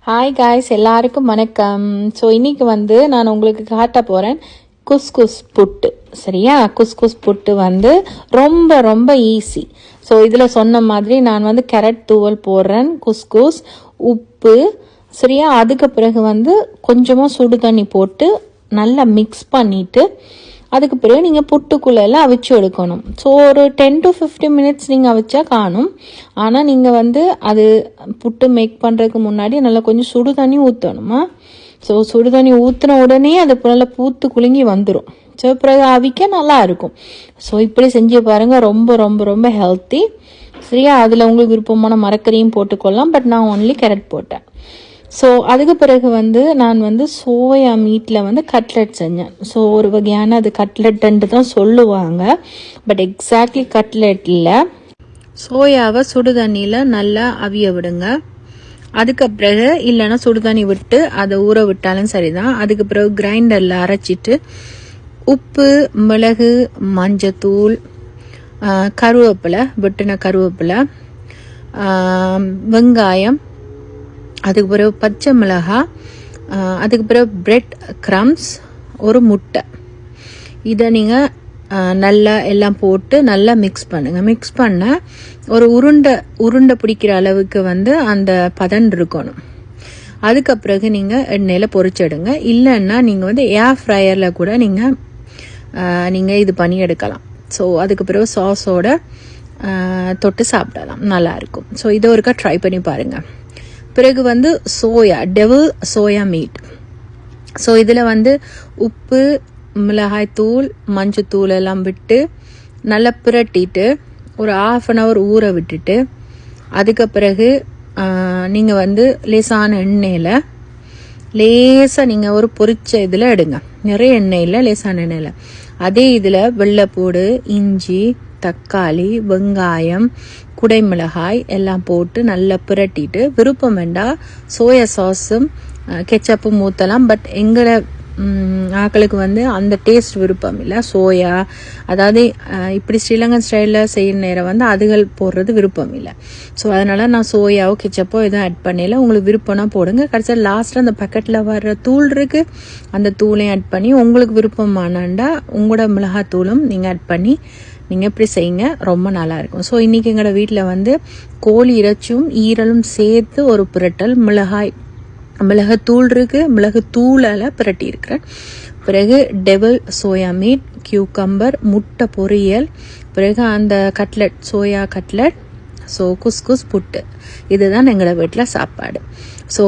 Hi guys, எல்லாருக்கும் வணக்கம். So இன்னைக்கு நான் உங்களுக்கு காட்ட போகிறேன் குஸ்குஸ் புட்டு. சரியா? குஸ்குஸ் புட்டு ரொம்ப ரொம்ப ஈஸி. ஸோ இதில் சொன்ன மாதிரி நான் கேரட் தூவல் போடுறேன், குஸ்குஸ், உப்பு. சரியா? அதுக்கு பிறகு கொஞ்சமாக சுடு தண்ணி போட்டு நல்லா மிக்ஸ் பண்ணிவிட்டு அதுக்கு பிறகு நீங்கள் புட்டுக்குள்ளெல்லாம் அவிச்சு எடுக்கணும். ஸோ ஒரு 10 to 15 minutes நீங்கள் அவிச்சா காணும். ஆனால் நீங்கள் அது புட்டு மேக் பண்ணுறதுக்கு முன்னாடி நல்லா கொஞ்சம் சுடு தண்ணி ஊற்றணுமா. ஸோ சுடு தண்ணி ஊற்றின உடனே அது நல்லா பூத்து குலுங்கி வந்துடும். ஸோ பிறகு அவிக்க நல்லா இருக்கும். ஸோ இப்படி செஞ்சு பாருங்கள், ரொம்ப ரொம்ப ரொம்ப ஹெல்த்தி. சரியா? அதில் உங்களுக்கு விருப்பமான மரக்கறியும் போட்டுக்கொள்ளலாம். பட் நான் ஒன்லி கேரட் போட்டேன். ஸோ அதுக்கு பிறகு நான் சோயா மீட்டில் கட்லெட் செஞ்சேன். ஸோ ஒரு வகையான அது கட்லெட்டுன்ட்டு தான் சொல்லுவாங்க. பட் எக்ஸாக்ட்லி கட்லெட் இல்லை. சோயாவை சுடு தண்ணியில் நல்லா அவிய விடுங்க. அதுக்கு பிறகு இல்லைன்னா சுடு தண்ணி விட்டு அதை ஊற விட்டாலும் சரிதான். அதுக்கு பிறகு கிரைண்டரில் அரைச்சிட்டு உப்பு, மிளகு, மஞ்சத்தூள், கருவேப்பிலை, வெட்டின கருவேப்பிலை, வெங்காயம், அதுக்கு பிறகு பச்சை மிளகாய், அதுக்கு பிறகு பிரெட் க்ரம்ஸ், ஒரு முட்டை. இதை நீங்கள் நல்லா எல்லாம் போட்டு நல்லா மிக்ஸ் பண்ணுங்கள். மிக்ஸ் பண்ண ஒரு உருண்டை பிடிக்கிற அளவுக்கு அந்த பதன் இருக்கணும். அதுக்கு பிறகு நீங்கள் எண்ணெயில் பொரிச்சிடுங்க. இல்லைன்னா நீங்கள் ஏர் ஃப்ரையரில் கூட நீங்கள் இது பண்ணி எடுக்கலாம். ஸோ அதுக்கு பிறகு சாஸோட தொட்டு சாப்பிடலாம், நல்லாயிருக்கும். ஸோ இதை ஒருக்கா ட்ரை பண்ணி பாருங்கள். பிறகு soya, devil soya meet. So இதில் உப்பு, மிளகாய்த்தூள், மஞ்சத்தூள் எல்லாம் விட்டு நல்லா பிரட்டிட்டு ஒரு 1/2 an hour ஊற விட்டுட்டு அதுக்கு பிறகு நீங்கள் லேசான எண்ணெயில் லேசாக நீங்கள் ஒரு பொரிச்ச இதில் எடுங்க. நிறைய எண்ணெயில், லேசான எண்ணெயில். அதே இதில் வெள்ளைப்பூடு, இஞ்சி, தக்காளி, வெங்காயம், குடைமிளகாய் எல்லாம் போட்டு நல்லா பிரட்டிட்டு, விருப்பம் வேண்டாம் சோயா சாஸும் கெச்சப்பும் ஊற்றலாம். பட் எங்களை ஆக்களுக்கு அந்த டேஸ்ட் விருப்பம் இல்லை. சோயா, அதாவது இப்படி ஸ்ரீலங்கன் ஸ்டைலில் செய்கிற நேரம் அதுகள் போடுறது விருப்பம் இல்லை. ஸோ அதனால் நான் சோயாவோ கெச்சப்போ எதுவும் ஆட் பண்ணல. உங்களுக்கு விருப்பம்னா போடுங்க. கடைசியாக லாஸ்ட்டில் அந்த பக்கெட்டில் வர்ற தூள் இருக்குது, அந்த தூளையும் ஆட் பண்ணி உங்களுக்கு விருப்பமானண்டா உங்களோட மிளகாத்தூளும் நீங்கள் ஆட் பண்ணி நீங்கள் இப்படி செய்யுங்க, ரொம்ப நல்லாயிருக்கும். ஸோ இன்றைக்கி எங்களோட வீட்டில் கோழி இறைச்சியும் ஈரலும் சேர்த்து ஒரு புரட்டல், மிளகுத்தூள் இருக்குது, மிளகுத்தூளால் புரட்டி இருக்கிறேன். பிறகு டெவில் சோயா மீட், கியூக்கம்பர், முட்டை பொரியல், பிறகு அந்த cutlet, soya cutlet. So couscous புட்டு, இதுதான் எங்களோட வீட்டில் சாப்பாடு. ஸோ